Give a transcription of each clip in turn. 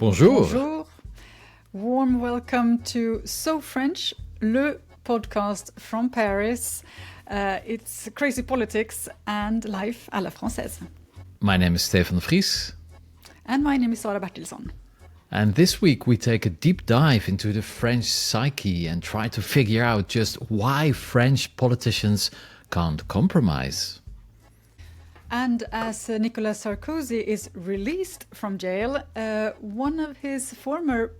Bonjour. Bonjour. Warm welcome to So French, le podcast from Paris. It's crazy politics and life à la française. My name is Stefan de Vries. And my name is Sara Bertilsson. And this week we take a deep dive into the French psyche and try to figure out just why French politicians can't compromise. And as Nicolas Sarkozy is released from jail, one of his former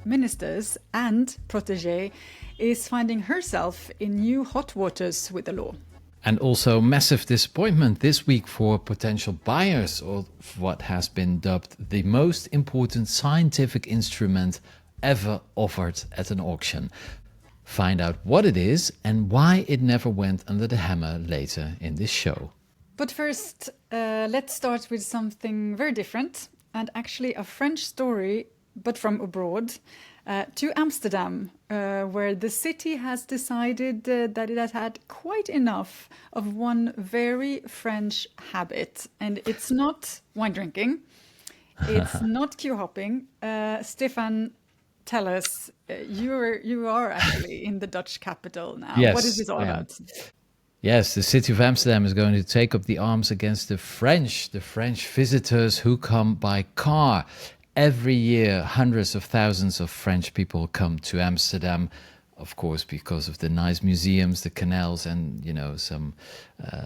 ministers and protégé is finding herself in new hot waters with the law. And also massive disappointment this week for potential buyers of what has been dubbed the most important scientific instrument ever offered at an auction. Find out what it is and why it never went under the hammer later in this show. But first, let's start with something very different and actually a French story, but from abroad, to Amsterdam, where the city has decided that it has had quite enough of one very French habit. And it's not wine drinking, it's not queue hopping. Stefan, tell us, you are actually in the Dutch capital now. Yes, what is this all about? Yes, the city of Amsterdam is going to take up the arms against the French visitors who come by car. Every year, hundreds of thousands of French people come to Amsterdam, of course, because of the nice museums, the canals, and, some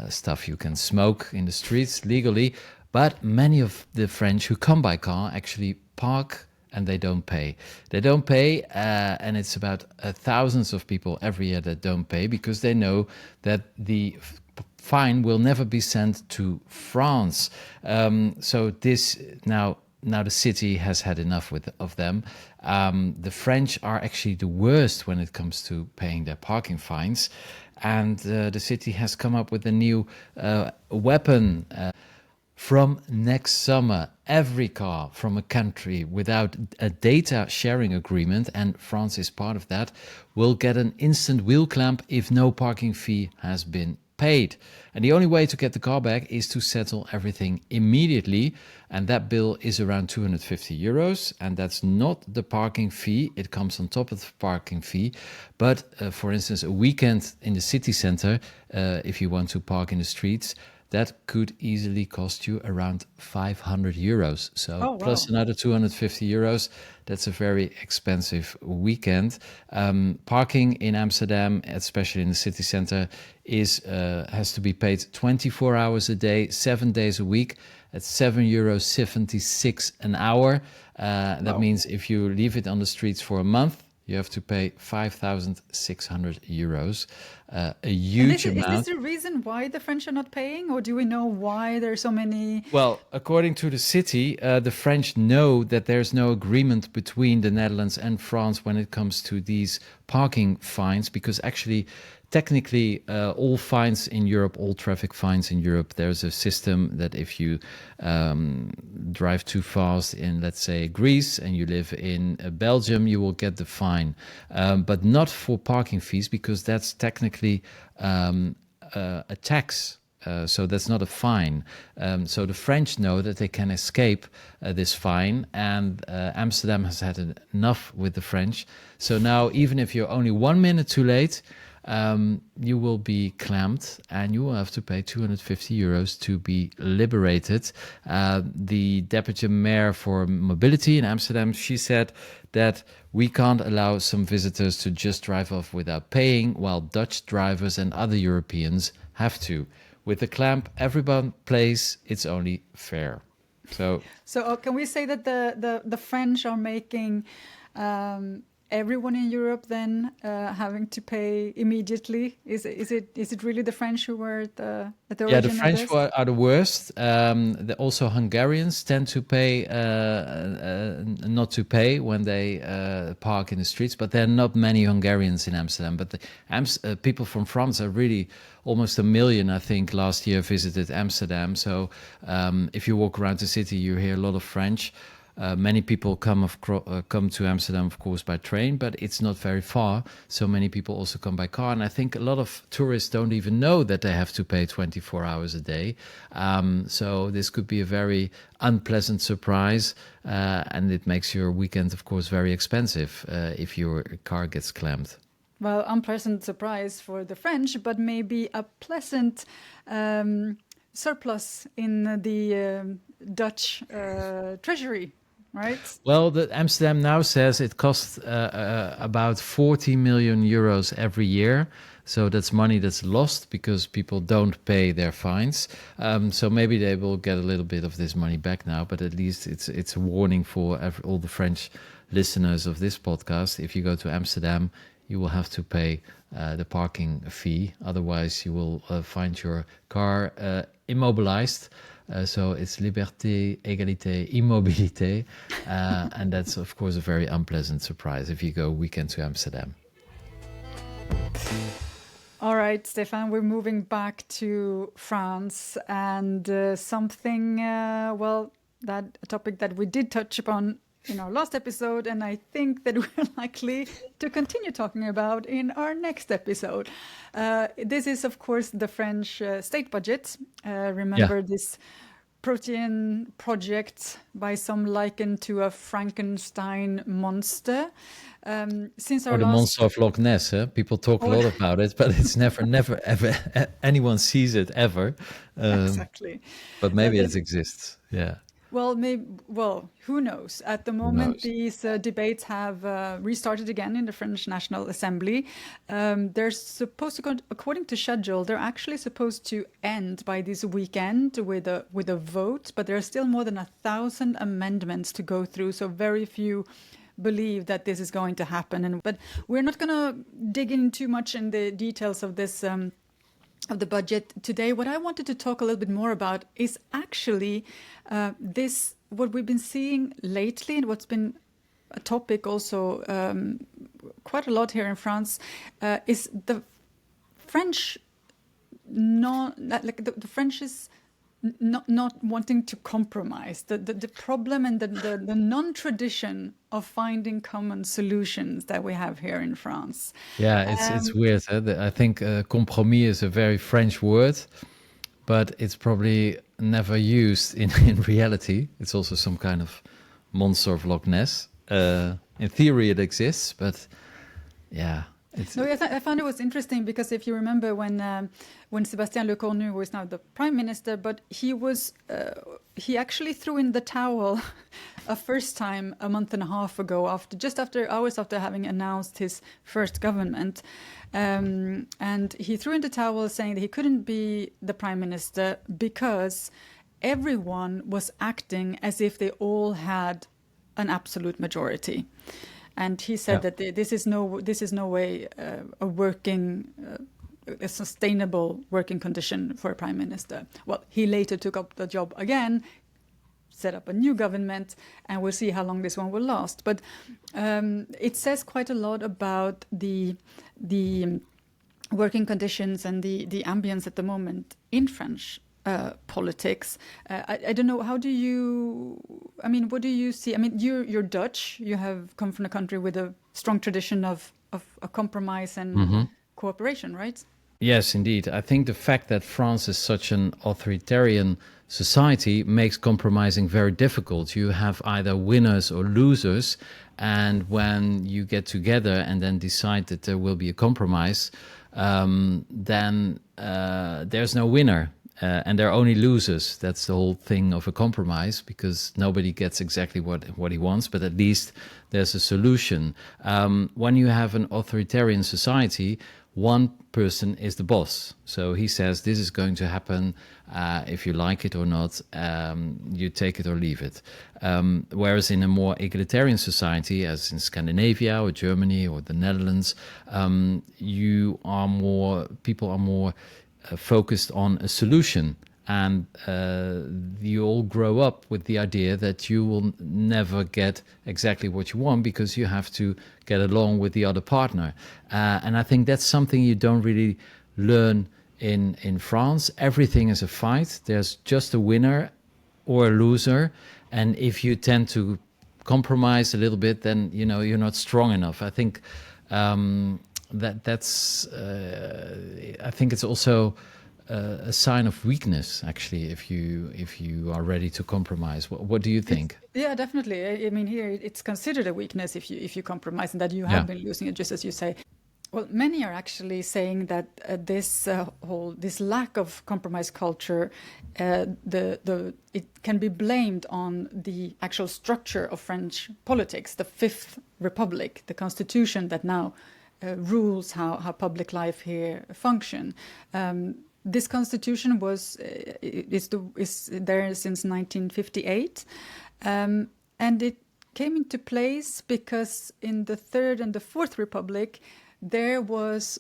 stuff you can smoke in the streets legally. But many of the French who come by car actually park and they don't pay. They don't pay, and it's about thousands of people every year that don't pay because they know that the fine will never be sent to France. So this now the city has had enough of them. The French are actually the worst when it comes to paying their parking fines, and the city has come up with a new weapon. From next summer, every car from a country without a data sharing agreement, and France is part of that, will get an instant wheel clamp if no parking fee has been paid. And the only way to get the car back is to settle everything immediately. And that bill is around 250 euros. And that's not the parking fee. It comes on top of the parking fee. But for instance, a weekend in the city center, if you want to park in the streets, that could easily cost you around 500 euros. So plus another 250 euros, that's a very expensive weekend. Parking in Amsterdam, especially in the city center, has to be paid 24 hours a day, 7 days a week at €7.76 an hour. That means if you leave it on the streets for a month, you have to pay 5,600 euros, a huge amount. Is this the reason why the French are not paying, or do we know why there are so many? Well, according to the city, the French know that there's no agreement between the Netherlands and France when it comes to these parking fines, because actually, technically, all fines in Europe, all traffic fines in Europe, there's a system that if you drive too fast in, let's say, Greece and you live in Belgium, you will get the fine. But not for parking fees, because that's technically a tax. So that's not a fine. So the French know that they can escape this fine, and Amsterdam has had enough with the French. So now, even if you're only 1 minute too late, you will be clamped and you will have to pay 250 euros to be liberated. The deputy mayor for mobility in Amsterdam, she said that we can't allow some visitors to just drive off without paying, while Dutch drivers and other Europeans have to. With the clamp, everyone pays, it's only fair. So can we say that the French are making everyone in Europe then having to pay immediately? Is it really the French who were at the origin? Yeah, the French are the worst. Also Hungarians tend to pay not to pay when they park in the streets, but there are not many Hungarians in Amsterdam. But the people from France are really almost 1 million, I think, last year visited Amsterdam. So if you walk around the city, you hear a lot of French. Many people come to Amsterdam, of course, by train, but it's not very far. So many people also come by car. And I think a lot of tourists don't even know that they have to pay 24 hours a day. So this could be a very unpleasant surprise. And it makes your weekend, of course, very expensive if your car gets clamped. Well, unpleasant surprise for the French, but maybe a pleasant surplus in the Dutch treasury, right? Well, the Amsterdam now says it costs about 40 million euros every year. So that's money that's lost because people don't pay their fines. So maybe they will get a little bit of this money back now, but at least it's a warning for all the French listeners of this podcast. If you go to Amsterdam, you will have to pay the parking fee. Otherwise, you will find your car immobilized. So it's liberté, égalité, immobilité. And that's, of course, a very unpleasant surprise if you go weekend to Amsterdam. All right, Stefan, we're moving back to France and something, a topic that we did touch upon in our last episode, and I think that we're likely to continue talking about in our next episode. This is, of course, the French state budget. Remember this protein project by some likened to a Frankenstein monster. Since our or the monster of Loch Ness. People talk a lot about it, but it's never, ever, anyone sees it ever. Exactly. But maybe it exists. Yeah. Well, who knows? At the moment, these debates have restarted again in the French National Assembly. They're supposed to, according to schedule, they're actually supposed to end by this weekend with a vote, but there are still more than 1,000 amendments to go through, so very few believe that this is going to happen. But we're not going to dig in too much in the details of this of the budget today. What I wanted to talk a little bit more about is actually what we've been seeing lately, and what's been a topic also quite a lot here in France, is the French the French is not wanting to compromise, the problem and the non-tradition of finding common solutions that we have here in France. Yeah, it's weird. I think compromis is a very French word, but it's probably never used in reality. It's also some kind of monster of Loch Ness. In theory, it exists, but yeah. I found it was interesting because if you remember when Sébastien Lecornu, who is now the prime minister, but he actually threw in the towel a first time a month and a half ago, after hours after having announced his first government, and he threw in the towel saying that he couldn't be the prime minister because everyone was acting as if they all had an absolute majority. And he said that this is no way a sustainable working condition for a prime minister. Well, he later took up the job again, set up a new government, and we'll see how long this one will last. But it says quite a lot about the working conditions and the ambience at the moment in French politics. I don't know. What do you see? I mean, you're Dutch. You have come from a country with a strong tradition of a compromise and cooperation, right? Yes, indeed. I think the fact that France is such an authoritarian society makes compromising very difficult. You have either winners or losers, and when you get together and then decide that there will be a compromise, then there's no winner. And there are only losers. That's the whole thing of a compromise, because nobody gets exactly what he wants, but at least there's a solution. When you have an authoritarian society, one person is the boss. So he says, this is going to happen. If you like it or not, you take it or leave it. Whereas in a more egalitarian society, as in Scandinavia or Germany or the Netherlands, people are more focused on a solution, and you all grow up with the idea that you will never get exactly what you want because you have to get along with the other partner, and I think that's something you don't really learn in France. Everything is a fight. There's just a winner or a loser, And if you tend to compromise a little bit, then you're not strong enough. I think that's. I think it's also a sign of weakness, actually, if you are ready to compromise. What do you think? Yeah, definitely. I mean, here it's considered a weakness if you compromise and that you Yeah. have been losing it, just as you say. Well, many are actually saying that this lack of compromise culture, it can be blamed on the actual structure of French politics, the Fifth Republic, the constitution that now rules how public life here function. This constitution is there since 1958, and it came into place because in the Third and the Fourth Republic, there was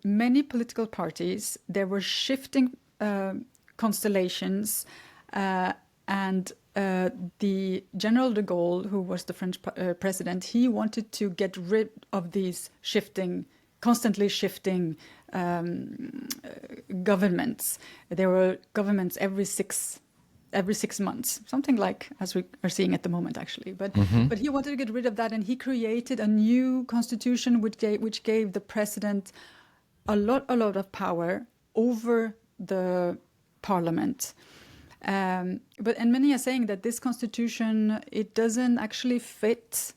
many political parties. There were shifting constellations, and the General de Gaulle, who was the French president, he wanted to get rid of these constantly shifting governments. There were governments every six months, something like as we are seeing at the moment, actually. But he wanted to get rid of that, and he created a new constitution which gave the president a lot of power over the parliament. And many are saying that this constitution, it doesn't actually fit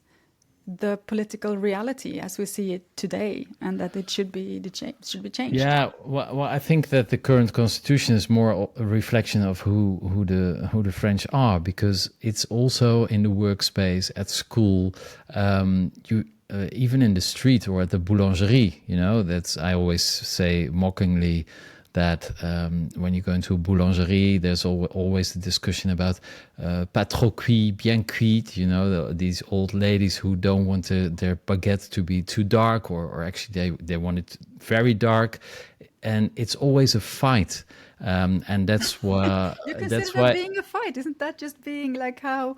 the political reality as we see it today, and that it should be changed. Yeah, well, I think that the current constitution is more a reflection of who the French are, because it's also in the workspace, at school, even in the street or at the boulangerie. That's, I always say mockingly, that when you go into a boulangerie, there's always the discussion about pas trop cuit, bien cuit. These old ladies who don't want their baguette to be too dark, or actually they want it very dark, and it's always a fight. And that's why you consider that being a fight. Isn't that just being like how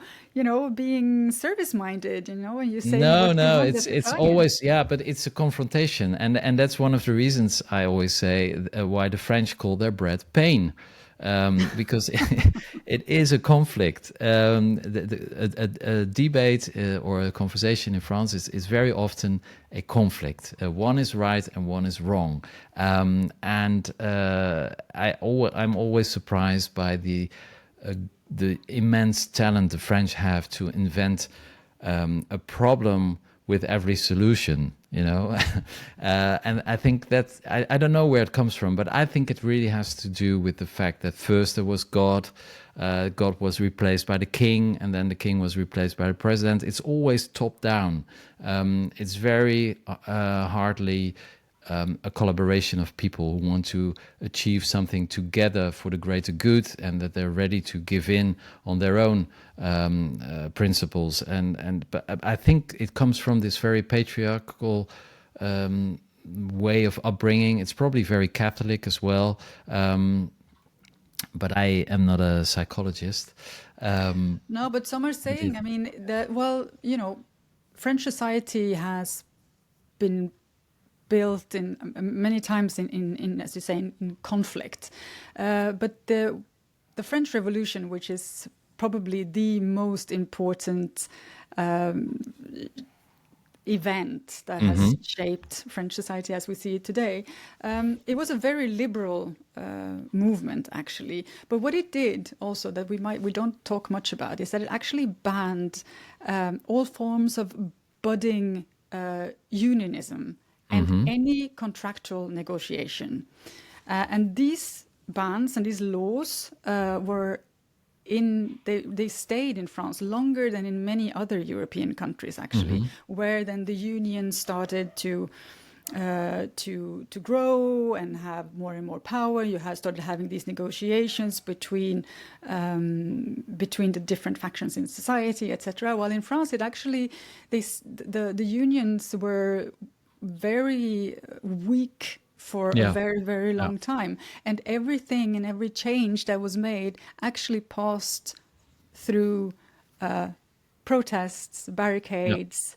being service minded? When you say no, it's always, yeah, but it's a confrontation, and that's one of the reasons I always say why the French call their bread pain. Because it is a conflict. A debate or a conversation in France is very often a conflict. One is right and one is wrong. I'm always surprised by the immense talent the French have to invent a problem with every solution, and I think that I don't know where it comes from, but I think it really has to do with the fact that first there was God. God was replaced by the king, and then the king was replaced by the president. It's always top down. It's very hardly a collaboration of people who want to achieve something together for the greater good, and that they're ready to give in on their own principles. But I think it comes from this very patriarchal way of upbringing. It's probably very Catholic as well. But I am not a psychologist. No, but some are saying, I mean, that, French society has been built in many times in as you say, in conflict. But the French Revolution, which is probably the most important event that has shaped French society as we see it today, it was a very liberal movement, actually. But what it did also that we don't talk much about is that it actually banned all forms of budding unionism and any contractual negotiation. And these bans and these laws they stayed in France longer than in many other European countries, actually, where then the union started to grow and have more and more power. You started having these negotiations between the different factions in society, etc. While in France, it actually the unions were very weak for a very, very long time. And everything and every change that was made actually passed through protests, barricades,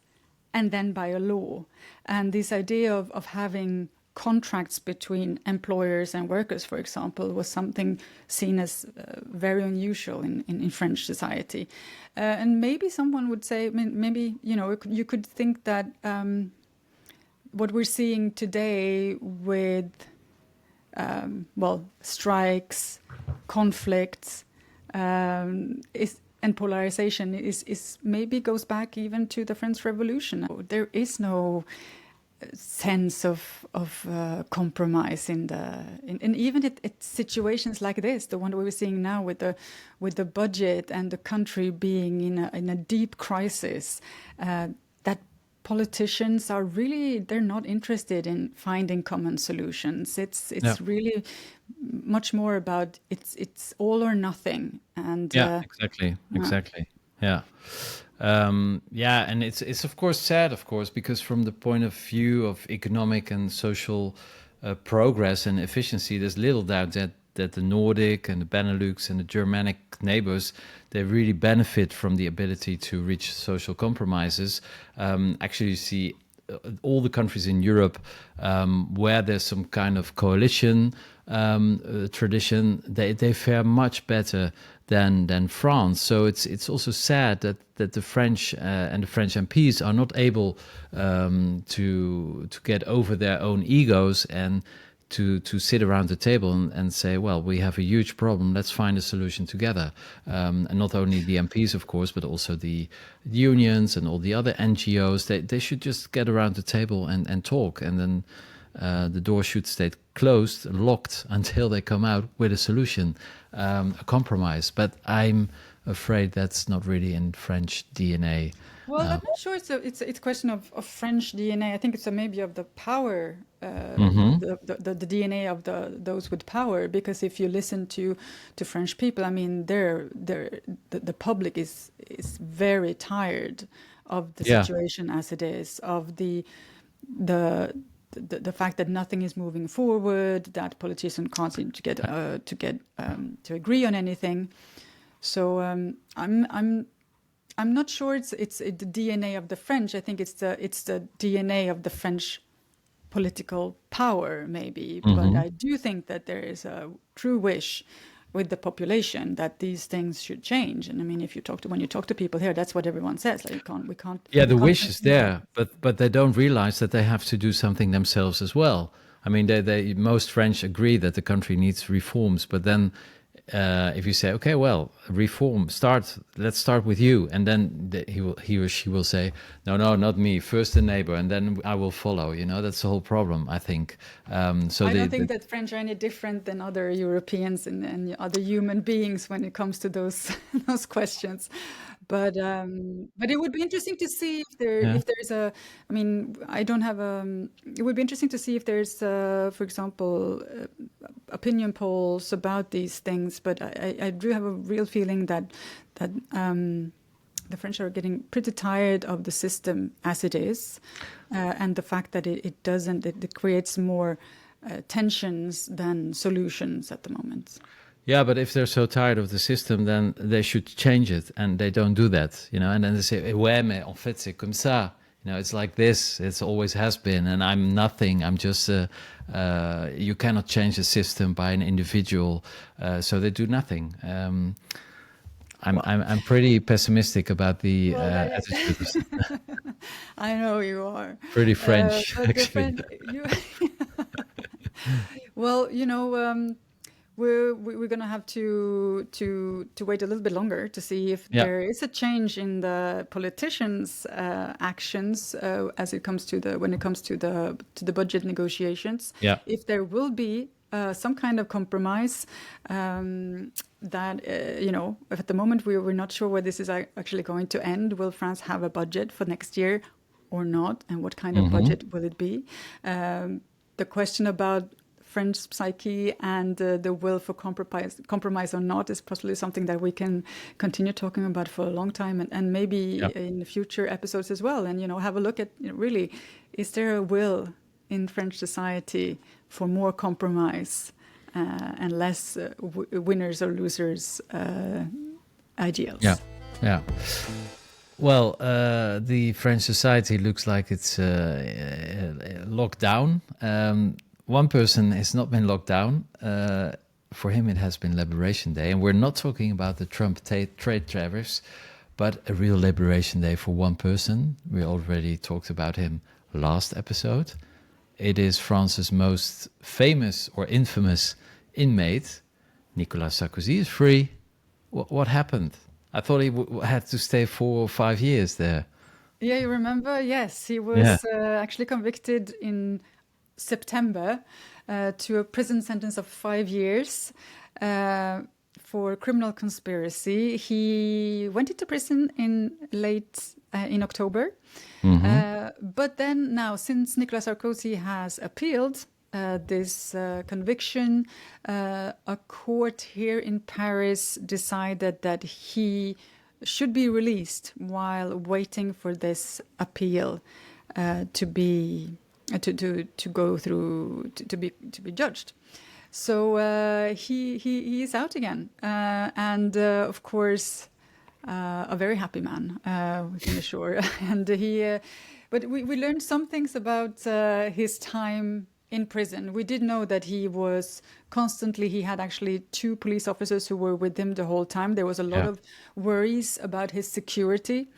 and then by a law. And this idea of having contracts between employers and workers, for example, was something seen as very unusual in French society. And maybe someone would say, maybe, you could think that what we're seeing today with, strikes, conflicts, and polarization is maybe goes back even to the French Revolution. There is no sense of compromise in even at situations like this, the one we're seeing now with the budget and the country being in a deep crisis, that politicians are really, they're not interested in finding common solutions. It's really much more about it's all or nothing. And exactly. And it's of course sad, because from the point of view of economic and social progress and efficiency, there's little doubt that the Nordic and the Benelux and the Germanic neighbors, they really benefit from the ability to reach social compromises. Actually, you see all the countries in Europe where there's some kind of coalition tradition, they fare much better than France. So it's also sad that the French and the French MPs are not able to get over their own egos and to sit around the table and say, well, we have a huge problem, let's find a solution together. And not only the MPs, of course, but also the unions and all the other NGOs, they should just get around the table and talk, and then the door should stay closed, locked, until they come out with a solution, a compromise. But I'm afraid that's not really in French DNA. Well, I'm not sure it's a question of French DNA. I think it's maybe of the power, the DNA of those with power. Because if you listen to French people, I mean, the public is very tired of the situation as it is, of the fact that nothing is moving forward, that politicians can't seem to get to agree on anything. So I'm not sure it's the DNA of the French. I think it's the DNA of the French political power, maybe. But I do think that there is a true wish with the population that these things should change. And I mean, when you talk to people here, that's what everyone says. Like we can't. Yeah, the wish is there, but they don't realize that they have to do something themselves as well. I mean, most French agree that the country needs reforms, but then if you say, okay, well, reform, let's start with you, and then he or she will say, no, not me, first the neighbor, and then I will follow. That's the whole problem, I think. So I don't think that French are any different than other Europeans and other human beings when it comes to those questions. But it would be interesting to see if there's a. I mean, I don't have a. It would be interesting to see if there's, for example, opinion polls about these things. But I do have a real feeling that the French are getting pretty tired of the system as it is, and the fact that it creates more tensions than solutions at the moment. Yeah, but if they're so tired of the system, then they should change it, and they don't do that, And then they say, "Ouais, mais en fait c'est comme ça." It's like this. It's always has been, and I'm nothing. I'm just. You cannot change the system by an individual, so they do nothing. I'm pretty pessimistic about the attitudes. I know you are. Pretty French, actually. Well, we're going to have to wait a little bit longer to see if there is a change in the politicians' actions when it comes to the budget negotiations. Yeah. If there will be some kind of compromise, that at the moment we're not sure where this is actually going to end. Will France have a budget for next year or not, and what kind of budget will it be? The question about French psyche and the will for compromise or not is possibly something that we can continue talking about for a long time, and maybe in future episodes as well. And have a look at really, is there a will in French society for more compromise and less winners or losers ideals? Yeah. Well, the French society looks like it's locked down. One person has not been locked down. For him, it has been Liberation Day. And we're not talking about the Trump trade tariffs, but a real Liberation Day for one person. We already talked about him last episode. It is France's most famous or infamous inmate. Nicolas Sarkozy is free. What happened? I thought he had to stay 4 or 5 years there. Yeah, you remember? Yes, he was actually convicted in September to a prison sentence of 5 years for criminal conspiracy. He went into prison in October. But then now, since Nicolas Sarkozy has appealed this conviction, a court here in Paris decided that he should be released while waiting for this appeal to be judged. So he is out again, and of course a very happy man, we can assure. And but we learned some things about his time in prison. We did know that he had actually 2 police officers who were with him the whole time. There was a lot of worries about his security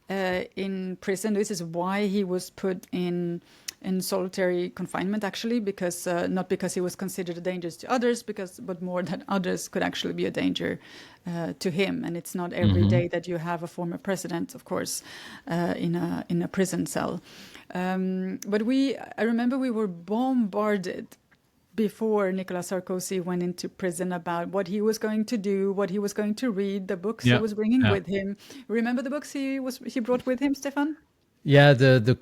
in prison. This is why he was put in solitary confinement, actually, because not because he was considered a danger to others, but more that others could actually be a danger to him. And it's not every day that you have a former president, of course, in a prison cell. But I remember we were bombarded before Nicolas Sarkozy went into prison about what he was going to do, what he was going to read, the books he was bringing with him. Remember the books he brought with him, Stefan? Yeah, the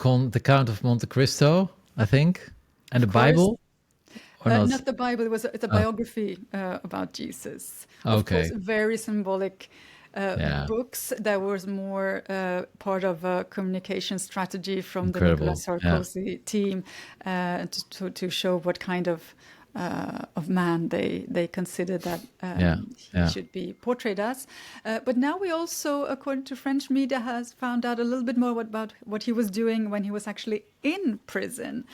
Count of Monte Cristo, I think, and the Bible. Or not the Bible. It's a biography about Jesus. Of course, very symbolic books. That was more part of a communication strategy from the Nicolas Sarkozy team to show what kind of man they consider that he should be portrayed as. But now we also, according to French media, has found out a little bit more about what he was doing when he was actually in prison.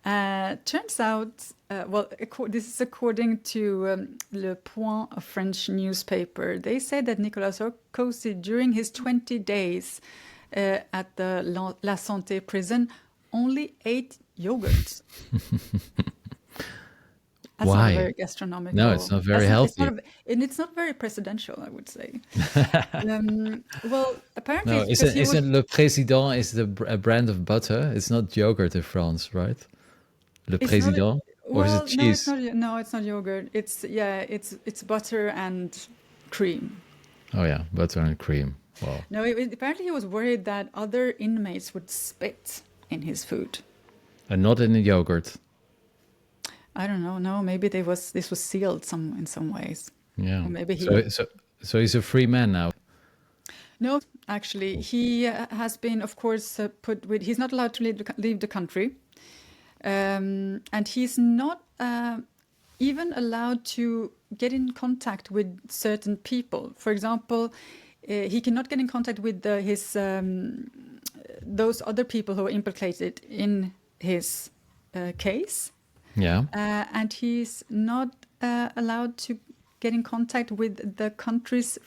Turns out, this is according to Le Point, a French newspaper. They say that Nicolas Sarkozy, during his 20 days at the La Santé prison, only ate yogurt. That's Why? not very gastronomical. No, it's not very healthy. It's not very presidential, I would say. Well, apparently... No, isn't Le Président is a brand of butter? It's not yogurt in France, right? Le Président? Or is it cheese? No, it's not yogurt. It's butter and cream. Oh yeah, butter and cream. Wow. No, apparently he was worried that other inmates would spit in his food. And not in the yogurt. I don't know. No, maybe this was sealed in some ways. Yeah. Or maybe so he's a free man now. No, actually, he has been, of course, he's not allowed to leave the country, and he's not even allowed to get in contact with certain people. For example, he cannot get in contact with those other people who are implicated in his case. Yeah. And he's not allowed to get in contact with the country's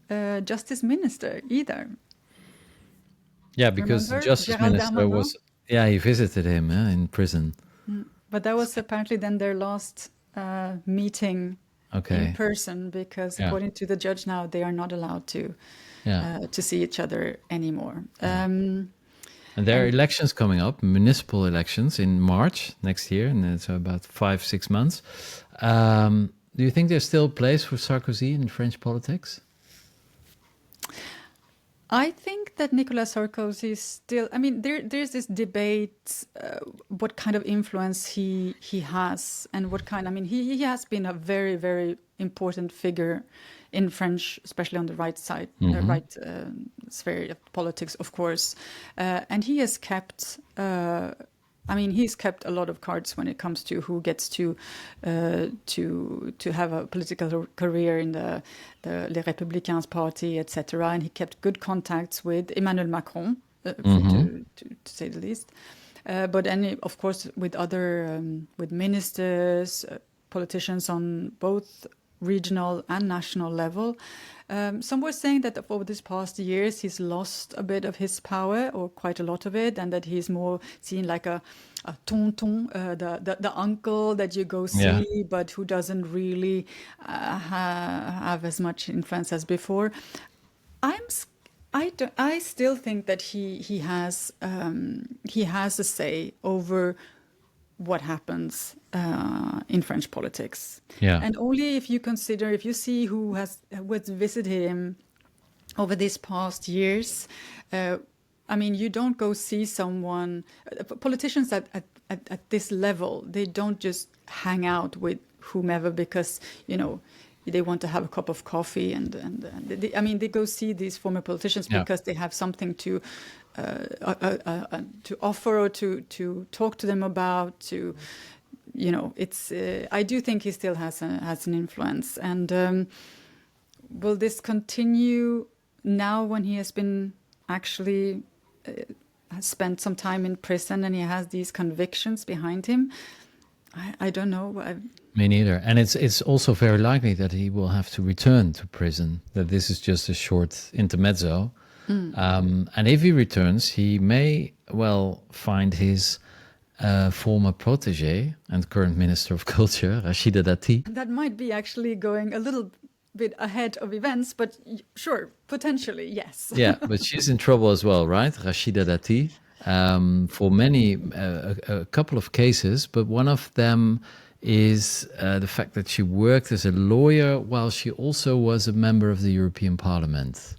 justice minister either. Yeah, because the justice minister he visited him in prison. But that was apparently then their last meeting in person, because according to the judge now, they are not allowed to see each other anymore. And there are elections coming up, municipal elections in March next year, and it's about 5-6 months. Do you think there's still a place for Sarkozy in French politics? I think that Nicolas Sarkozy is still... I mean, there's this debate, what kind of influence he has, and what kind... I mean, he has been a very, very important figure in French, especially on the right side, right sphere of politics, of course. And he has kept I mean, he's kept a lot of cards when it comes to who gets to have a political career in the Les Républicains party, etc. And he kept good contacts with Emmanuel Macron, to say the least. But of course, with other with ministers, politicians on both regional and national level. Some were saying that over these past years he's lost a bit of his power, or quite a lot of it, and that he's more seen like a tonton, the uncle that you go see, but who doesn't really have as much influence as before. I still think that he has a say over what happens in French politics. Yeah. And only if you see who has visited him over these past years. I mean, you don't go see someone, politicians at this level, they don't just hang out with whomever because, they want to have a cup of coffee they go see these former politicians because they have something to offer or to talk to them about. It's I do think he still has an influence, and will this continue now when he has been actually has spent some time in prison and he has these convictions behind him? I don't know. Me neither. And it's also very likely that he will have to return to prison, that this is just a short intermezzo. And if he returns, he may well find his former protege and current Minister of Culture, Rachida Dati. That might be actually going a little bit ahead of events, but sure, potentially, yes. Yeah, but she's in trouble as well, right? Rachida Dati. For many, a couple of cases, but one of them is the fact that she worked as a lawyer while she also was a member of the European Parliament.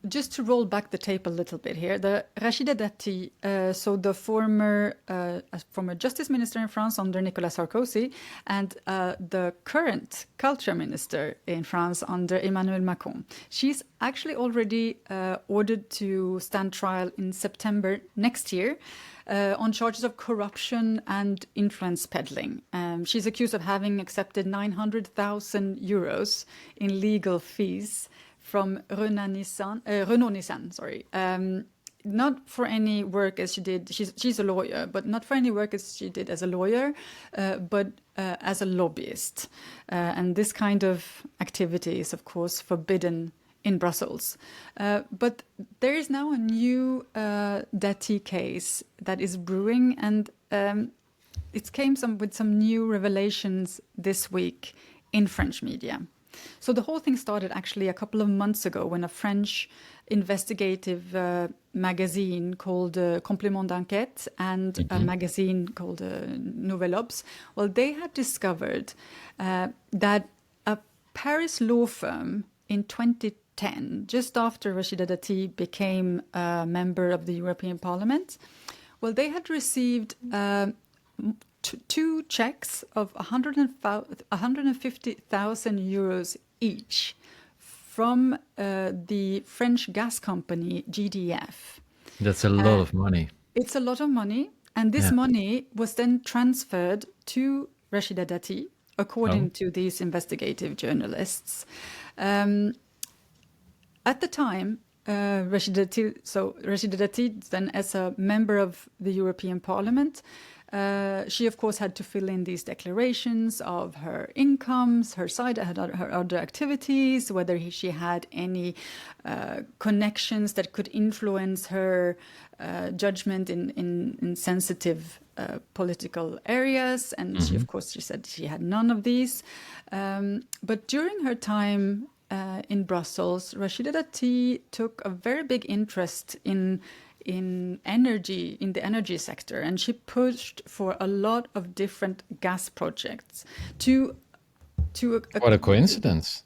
Just to roll back the tape a little bit here, the Rachida Dati, so the former justice minister in France under Nicolas Sarkozy, and the current culture minister in France under Emmanuel Macron. She's actually already ordered to stand trial in September next year on charges of corruption and influence peddling. She's accused of having accepted 900,000 euros in legal fees from Renault Nissan, not for any work as she did. She's a lawyer, but not for any work as she did as a lawyer, but as a lobbyist. And this kind of activity is, of course, forbidden in Brussels. But there is now a new Dati case that is brewing, and it came with some new revelations this week in French media. So the whole thing started actually a couple of months ago when a French investigative magazine called Complément d'Enquête and a magazine called Nouvel Obs, well, they had discovered that a Paris law firm in 2010, just after Rachida Dati became a member of the European Parliament, well, they had received two checks of 150,000 euros each from the French gas company GDF. That's a lot of money. It's a lot of money. And this money was then transferred to Rachida Dati, according to these investigative journalists. At the time, Rachida Dati, then as a member of the European Parliament, she, of course, had to fill in these declarations of her incomes, her other activities, whether she had any connections that could influence her judgment in sensitive political areas. And she, of course, she said she had none of these. But during her time in Brussels, Rachida Dati took a very big interest in the energy sector, and she pushed for a lot of different gas projects. What a coincidence!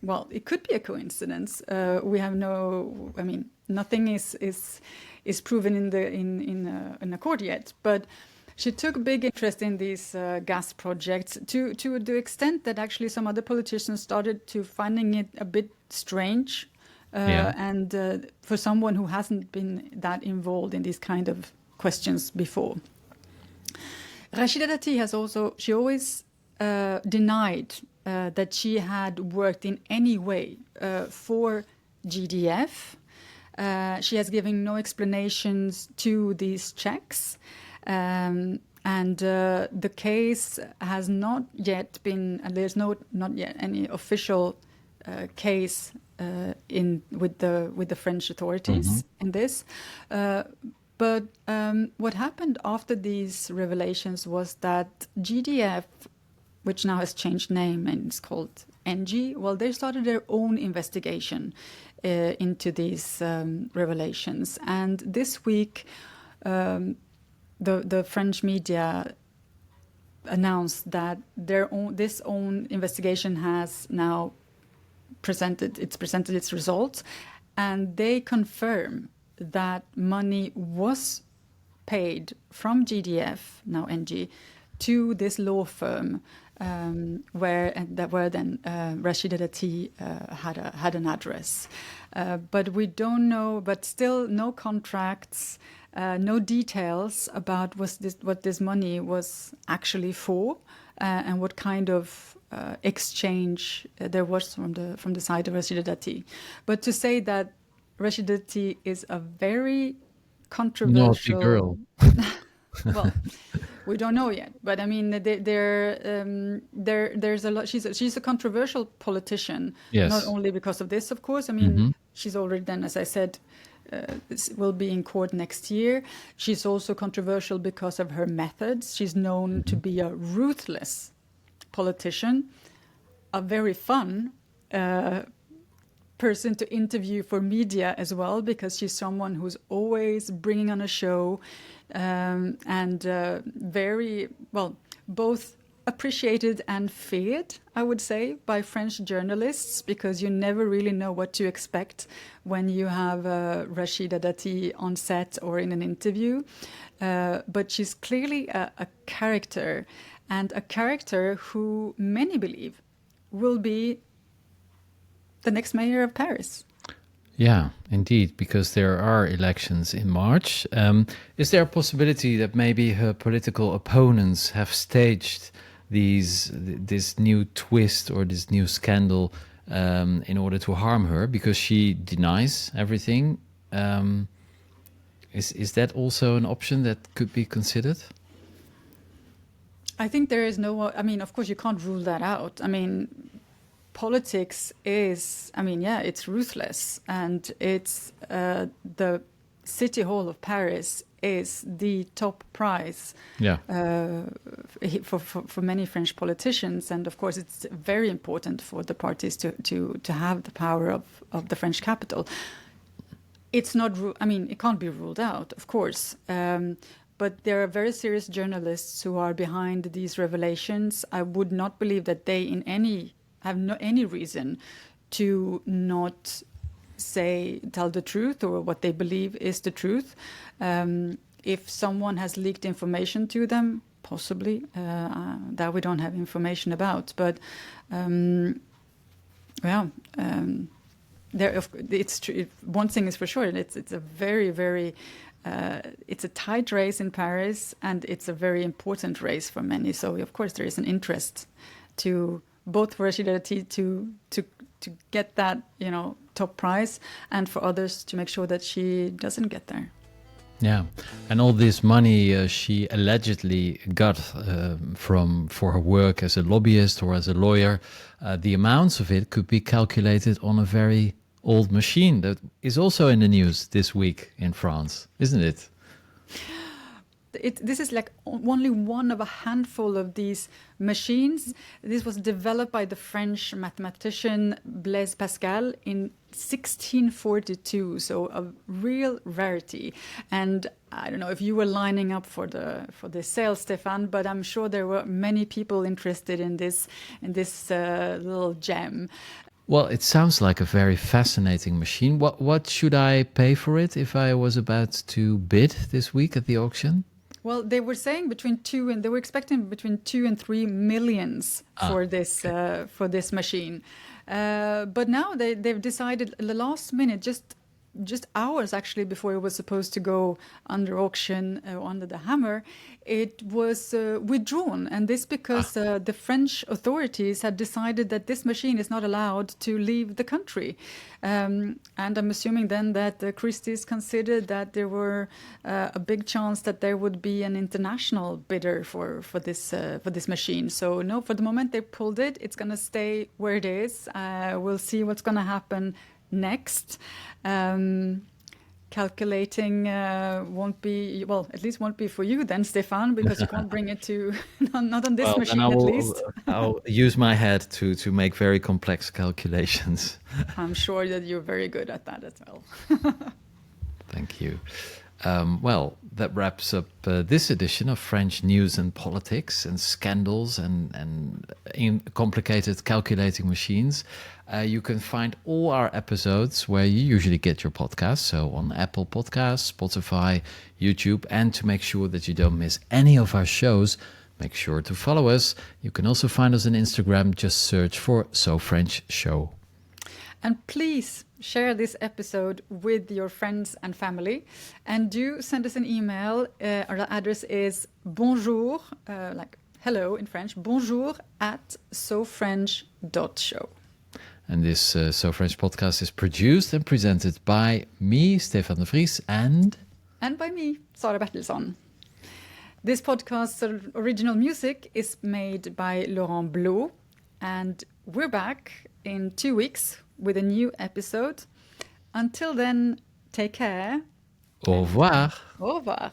Well, it could be a coincidence. We have nothing is proven in a court yet. But she took big interest in these gas projects to the extent that actually some other politicians started to finding it a bit strange. And for someone who hasn't been that involved in these kind of questions before. Rachida Dati she always denied that she had worked in any way for GDF. She has given no explanations to these checks. And the case has not yet been, and there's not yet any official case with the French authorities in this. But what happened after these revelations was that GDF, which now has changed name and it's called NG, well, they started their own investigation into these revelations. And this week, the French media announced that this own investigation has now presented its results, and they confirm that money was paid from GDF, now NG, to this law firm where then Rachida Dati had an address. But we don't know, but still no contracts, no details about what this money was actually for, and what kind of exchange there was from the side of Rachida Dati. But to say that Rachida Dati is a very controversial naughty girl. Well, we don't know yet, but I mean, there's a lot. She's a controversial politician, Yes. not only because of this, of course. I mean, she's already then, as I said, will be in court next year. She's also controversial because of her methods. She's known to be a ruthless politician, a very fun person to interview for media as well, because she's someone who's always bringing on a show, and very, well, both appreciated and feared, I would say, by French journalists, because you never really know what to expect when you have Rachida Dati on set or in an interview. But she's clearly a character, and a character who many believe will be the next mayor of Paris. Yeah, indeed, because there are elections in March. Is there a possibility that maybe her political opponents have staged this new twist or this new scandal in order to harm her, because she denies everything? Is that also an option that could be considered? I think there is no, I mean, of course, you can't rule that out. I mean, politics is, I mean, yeah, it's ruthless, and it's the City Hall of Paris is the top prize for many French politicians, and of course it's very important for the parties to have the power of the French capital. It's not, I mean, it can't be ruled out, of course, but there are very serious journalists who are behind these revelations. I would not believe that they have any reason to not tell the truth or what they believe is the truth. If someone has leaked information to them, possibly, that we don't have information about. But it's true. One thing is for sure, it's a very, very it's a tight race in Paris, and it's a very important race for many. So of course there is an interest to both for Rachida Dati to get that, top prize, and for others to make sure that she doesn't get there. Yeah, and all this money she allegedly got for her work as a lobbyist or as a lawyer, the amounts of it could be calculated on a very old machine that is also in the news this week in France, isn't it? This is like only one of a handful of these machines. This was developed by the French mathematician Blaise Pascal in 1642, so a real rarity. And I don't know if you were lining up for the sale, Stefan, but I'm sure there were many people interested in this little gem. Well, it sounds like a very fascinating machine. What should I pay for it if I was about to bid this week at the auction? Well, they were saying they were expecting between 2 and 3 millions for this machine. But now they've decided at the last minute, just just hours actually before it was supposed to go under auction, under the hammer, it was withdrawn. And this because the French authorities had decided that this machine is not allowed to leave the country. And I'm assuming then that the Christie's considered that there were a big chance that there would be an international bidder for this machine. So no, for the moment they pulled it. It's going to stay where it is. We'll see what's going to happen next. Calculating won't be, well, at least won't be for you then, Stefan, because you can't bring it to, not on this machine at least. I'll use my head to make very complex calculations. I'm sure that you're very good at that as well. Thank you. Well, that wraps up this edition of French News and Politics and Scandals and complicated calculating machines. You can find all our episodes where you usually get your podcasts, so on Apple Podcasts, Spotify, YouTube, and to make sure that you don't miss any of our shows, make sure to follow us. You can also find us on Instagram, just search for So French Show. And please share this episode with your friends and family. And do send us an email. Our address is bonjour, like hello in French, bonjour @sofrench.show. And this So French podcast is produced and presented by me, Stefan de Vries, and by me, Sara Bertilsson. This podcast's original music is made by Laurent Blot. And we're back in 2 weeks with a new episode. Until then, take care. Au revoir. Au revoir.